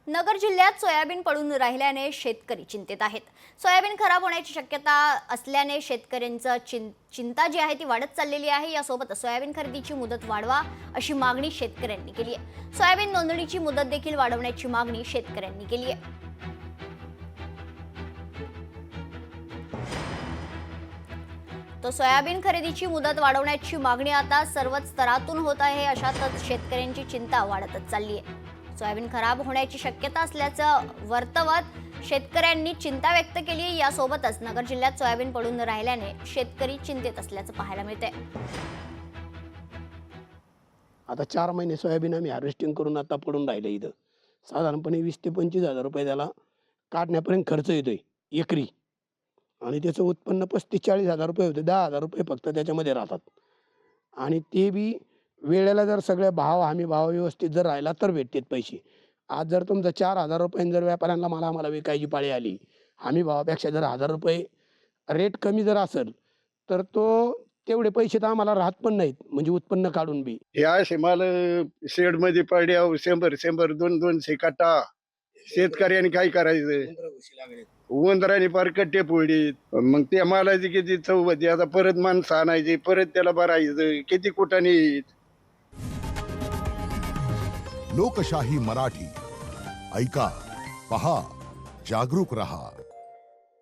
नगर जिल्ह्यात सोयाबीन पडून राहिल्याने शेतकरी चिंतेत आहेत। सोयाबीन खराब होण्याची शक्यता असल्याने शेतकऱ्यांचं चिंता जी आहे ती वाढत चाललेली आहे। यासोबत सोयाबीन खरेदीची मुदत वाढवा अशी मागणी शेतकऱ्यांनी केली आहे। सोयाबीन नोंदणीची मुदत देखील वाढवण्याची मागणी शेतकऱ्यांनी केली आहे। तो सोयाबीन खरेदीची मुदत वाढवण्याची मागणी आता सर्वच स्तरातून होत आहे। अशातच शेतकऱ्यांची चिंता वाढतच चालली आहे। सोयाबीन खराब होण्याची शक्यता असल्याचं वर्तवत शेतकऱ्यांनी चिंता व्यक्त केली आहे। यासोबतच नगर जिल्ह्यात सोयाबीन पडून राहिल्याने शेतकरी चिंतेत असल्याचं पाहायला मिळतंय। आता 4 महिने सोयाबीन आम्ही हार्वेस्टिंग करून आता पडून राहिले इथं। साधारणपणे 20 ते 25,000 रुपये त्याला काढण्यापर्यंत खर्च येतोय एकरी आणि त्याचं उत्पन्न 35-40,000 रुपये होते। 10,000 रुपये फक्त त्याच्यामध्ये राहतात आणि ते बी वेळेला जर सगळे भाव हमी भाव व्यवस्थित जर राहिला तर भेटतात पैसे। आज जर तुमचा 4,000 रुपयांनी जर व्यापाऱ्यांना आम्हाला विकायची पाळी आली, हमी भावापेक्षा जर 1,000 रुपये रेट कमी जर असेल तर तो तेवढे पैसे तर आम्हाला राहत पण नाहीत, म्हणजे उत्पन्न काढून बी। हे असे माल शेडमध्ये पड्यावर 100 200 काटा शेतकऱ्यांनी काय करायचं? उंदराने पार कट्टे फोडीत। मग त्या मालाची किती चव होती, आता परत माणसं आणायची, परत त्याला भरायचं, किती कुटाने येत। लोकशाही मराठी ऐका, पहा, जागरूक रहा।